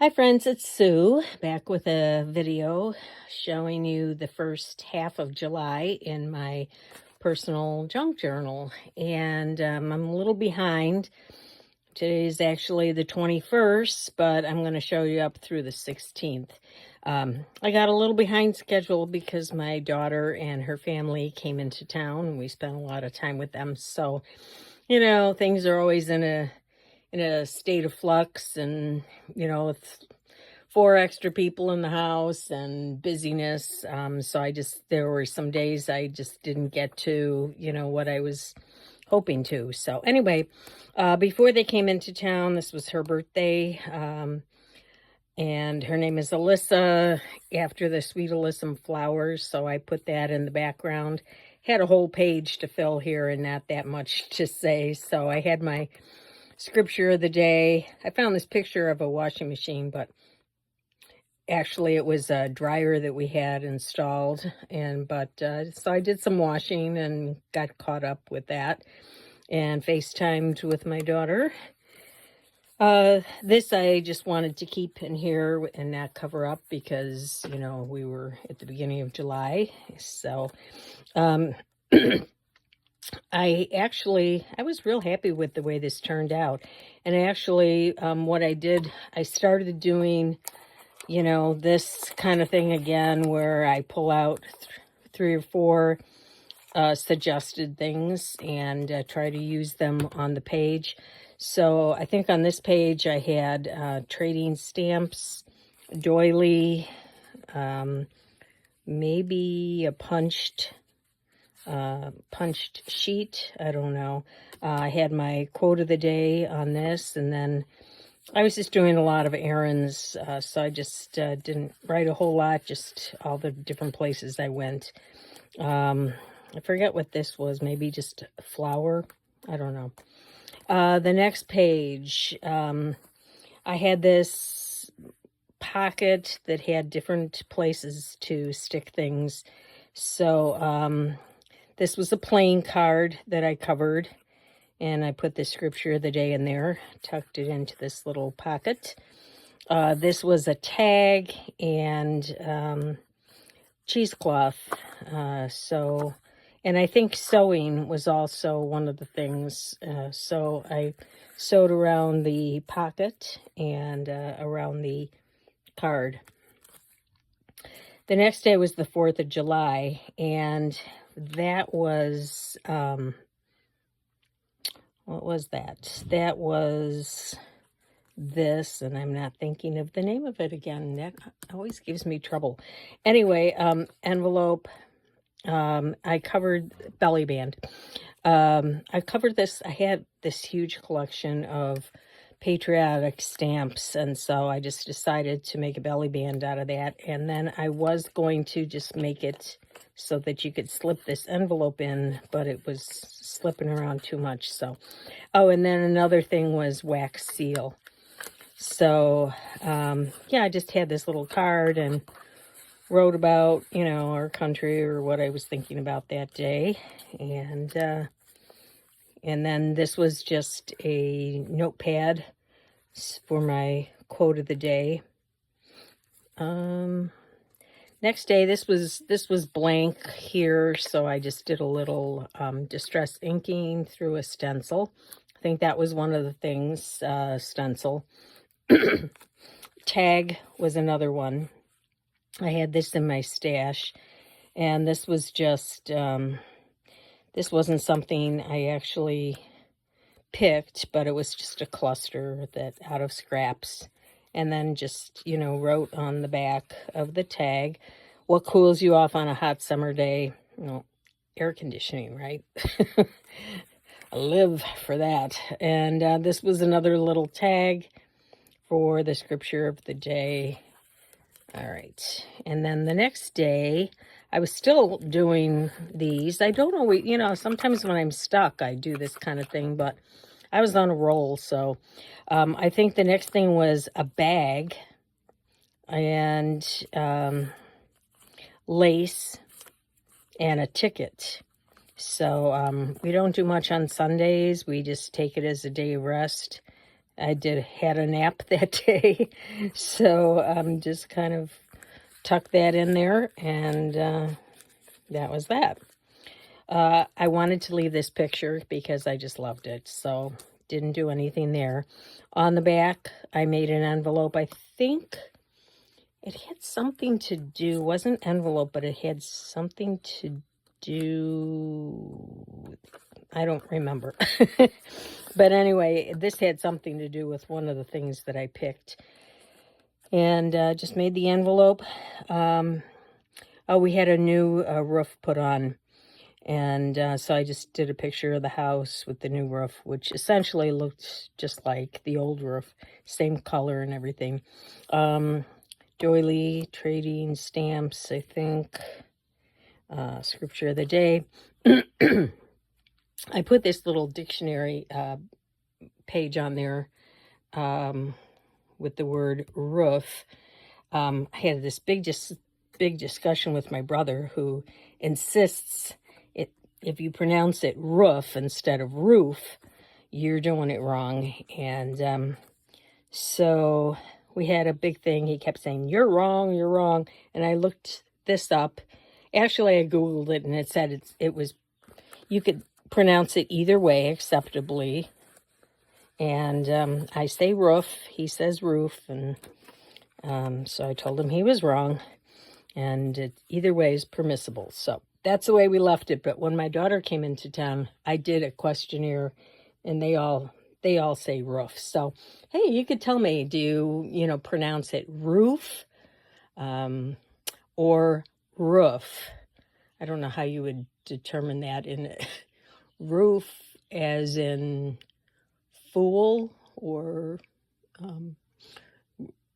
Hi friends, it's Sue back with a video showing you the first half of July in my personal junk journal. And I'm a little behind. Today is actually the 21st, but I'm going to show you up through the 16th. I got a little behind schedule because my daughter and her family came into town and we spent a lot of time with them. So, things are always in a state of flux, and with four extra people in the house and busyness. So there were some days I just didn't get to, what I was hoping to. So anyway, before they came into town, this was her birthday. And her name is Alyssa, after the Sweet Alyssum flowers. So I put that in the background. Had a whole page to fill here and not that much to say. So I had my scripture of the day. I found this picture of a washing machine, but actually it was a dryer that we had installed. So I did some washing and got caught up with that and FaceTimed with my daughter. This I just wanted to keep in here and not cover up because, we were at the beginning of July. So, I was real happy with the way this turned out. And actually, what I did, I started doing, this kind of thing again, where I pull out three or four suggested things and try to use them on the page. So I think on this page I had trading stamps, doily, maybe a punched sheet. I don't know. I had my quote of the day on this, and then I was just doing a lot of errands, so I just didn't write a whole lot, just all the different places I went. I forget what this was, maybe just a flower. I don't know. The next page, I had this pocket that had different places to stick things. So this was a plain card that I covered, and I put the scripture of the day in there, tucked it into this little pocket. This was a tag and cheesecloth. And I think sewing was also one of the things. So I sewed around the pocket and around the card. The next day was the 4th of July, and that was, what was that? That was this, and I'm not thinking of the name of it again. That always gives me trouble. Anyway, envelope. I covered belly band. I covered this. I had this huge collection of patriotic stamps, and so I just decided to make a belly band out of that. And then I was going to just make it so that you could slip this envelope in, but it was slipping around too much. So, oh, and then another thing was wax seal. So, yeah, I just had this little card and wrote about, our country or what I was thinking about that day. And then this was just a notepad for my quote of the day. Next day, this was blank here, so I just did a little distress inking through a stencil. I think that was one of the things, stencil. Tag was another one. I had this in my stash, and this was just, this wasn't something I actually picked, but it was just a cluster that out of scraps. And then just, wrote on the back of the tag, what cools you off on a hot summer day? Air conditioning, right? I live for that. And this was another little tag for the scripture of the day. All right. And then the next day, I was still doing these. I don't always, sometimes when I'm stuck, I do this kind of thing, but I was on a roll. So I think the next thing was a bag and lace and a ticket. So we don't do much on Sundays. We just take it as a day of rest. I had a nap that day, so just kind of tucked that in there, and that was that. I wanted to leave this picture because I just loved it, so didn't do anything there. On the back, I made an envelope. I think it had something to do, wasn't envelope, but it had something to do, I don't remember. But anyway, this had something to do with one of the things that I picked. And just made the envelope. Oh, we had a new roof put on. And so I just did a picture of the house with the new roof, which essentially looked just like the old roof. Same color and everything. Doily, trading, stamps, I think. Scripture of the day. I put this little dictionary page on there with the word roof. I had this big discussion with my brother, who insists if you pronounce it roof instead of roof, you're doing it wrong. And so we had a big thing. He kept saying, you're wrong, you're wrong. And I looked this up. Actually, I Googled it, and it said it was, you could pronounce it either way acceptably. And I say roof, he says roof, and so I told him he was wrong, and either way is permissible. So that's the way we left it. But when my daughter came into town, I did a questionnaire, and they all say roof. So, hey, you could tell me, do you pronounce it roof or roof? I don't know how you would determine that. In roof as in fool, or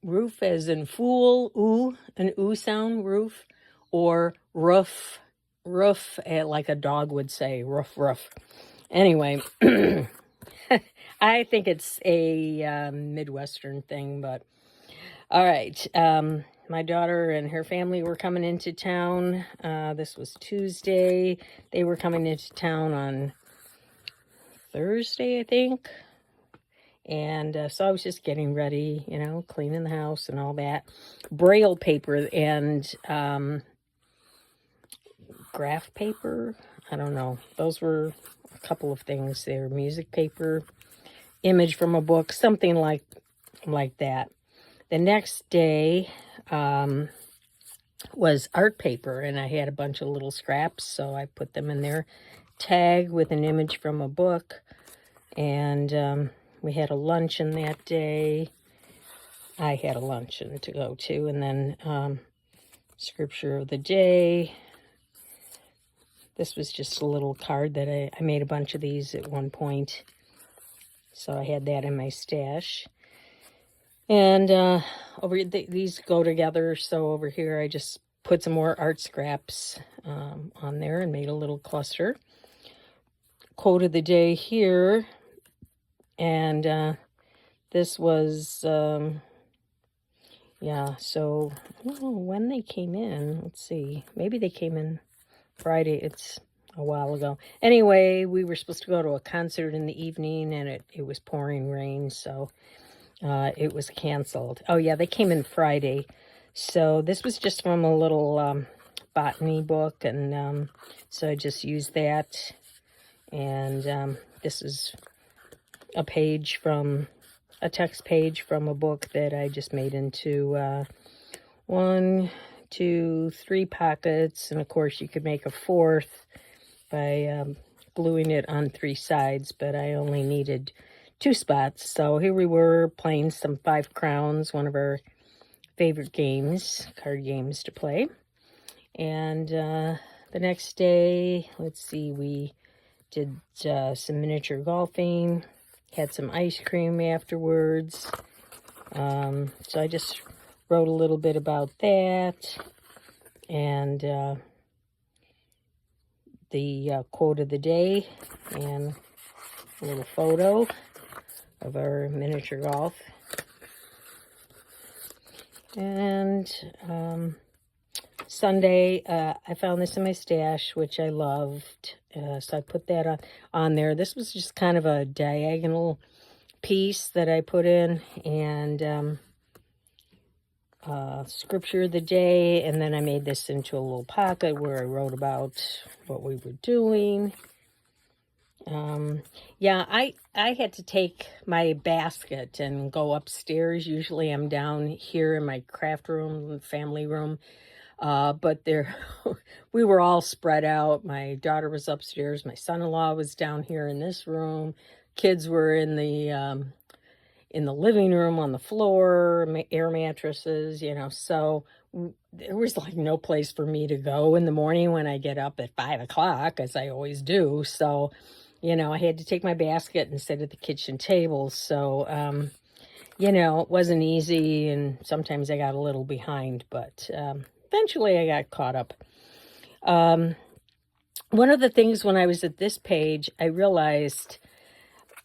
roof as in fool, ooh, an ooh sound, roof, or roof, like a dog would say, roof, roof. Anyway, I think it's a Midwestern thing, but all right. My daughter and her family were coming into town. This was Tuesday. They were coming into town on Thursday, I think. And so I was just getting ready, cleaning the house and all that. Braille paper and graph paper. I don't know. Those were a couple of things there. Music paper, image from a book, something like that. The next day was art paper, and I had a bunch of little scraps, so I put them in there. Tag with an image from a book, and we had a luncheon that day. I had a luncheon to go to, and then scripture of the day. This was just a little card that I made a bunch of these at one point, so I had that in my stash. And these go together, so over here I just put some more art scraps on there and made a little cluster. Quote of the day here, and this was, yeah, so when they came in, let's see, maybe they came in Friday. It's a while ago. Anyway, we were supposed to go to a concert in the evening, and it was pouring rain, so it was canceled. Oh yeah, they came in Friday. So this was just from a little botany book, and so I just used that. And this is a text page from a book that I just made into 1, 2, 3 pockets. And of course you could make a fourth by gluing it on 3 sides, but I only needed 2 spots. So here we were playing some 5 Crowns, one of our favorite games, card games to play. And the next day, let's see, we did some miniature golfing, had some ice cream afterwards. So I just wrote a little bit about that, and the quote of the day, and a little photo of our miniature golf. And Sunday, I found this in my stash, which I loved, so I put that on there. This was just kind of a diagonal piece that I put in, and scripture of the day, and then I made this into a little pocket where I wrote about what we were doing. Yeah, I had to take my basket and go upstairs. Usually I'm down here in my craft room, family room. But there, we were all spread out. My daughter was upstairs. My son-in-law was down here in this room. Kids were in the living room on the floor, air mattresses, so there was like no place for me to go in the morning when I get up at 5 o'clock, as I always do. So, I had to take my basket and sit at the kitchen table. So, it wasn't easy, and sometimes I got a little behind, but eventually I got caught up. One of the things when I was at this page, I realized,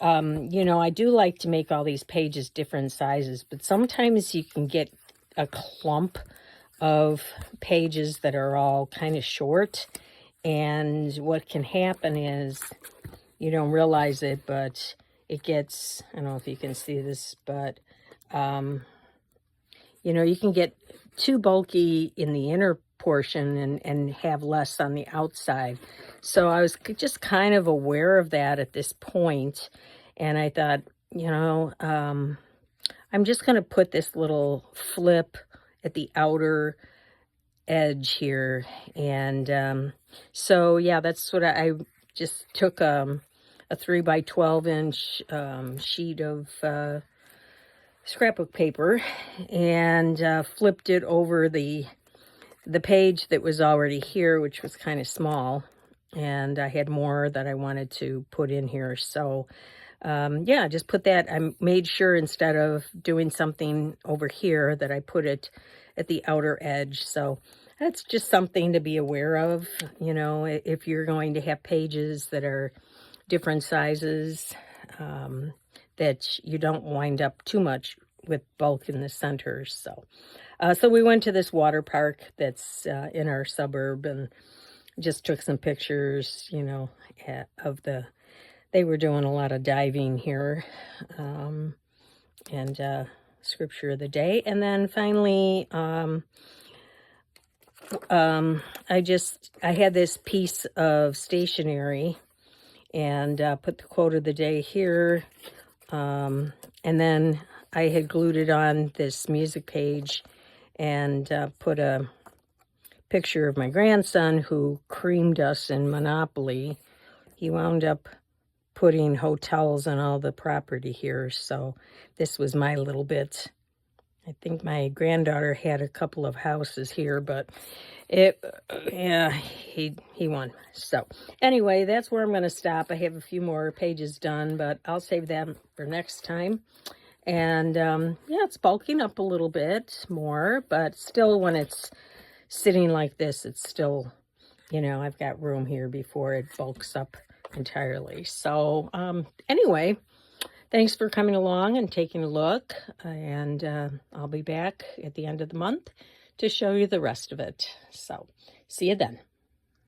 I do like to make all these pages different sizes, but sometimes you can get a clump of pages that are all kind of short. And what can happen is you don't realize it, but it gets, I don't know if you can see this, but, you can get too bulky in the inner portion and have less on the outside. So I was just kind of aware of that at this point, and I thought, I'm just going to put this little flip at the outer edge here. And so, yeah, that's what I just took a 3 by 12 inch sheet of scrapbook paper and flipped it over the page that was already here, which was kind of small, and I had more that I wanted to put in here. So yeah, just put that. I made sure instead of doing something over here that I put it at the outer edge. So that's just something to be aware of, if you're going to have pages that are different sizes, that you don't wind up too much with bulk in the center. So so we went to this water park that's in our suburb and just took some pictures, of they were doing a lot of diving here, and scripture of the day. And then finally, I had this piece of stationery and put the quote of the day here. And then I had glued it on this music page and put a picture of my grandson who creamed us in Monopoly. He wound up putting hotels on all the property here, so this was my little bit. I think my granddaughter had a couple of houses here, but he won. So anyway, that's where I'm going to stop. I have a few more pages done, but I'll save them for next time. And yeah, it's bulking up a little bit more, but still, when it's sitting like this, it's still, I've got room here before it bulks up entirely. So anyway, thanks for coming along and taking a look, and I'll be back at the end of the month to show you the rest of it. So see you then.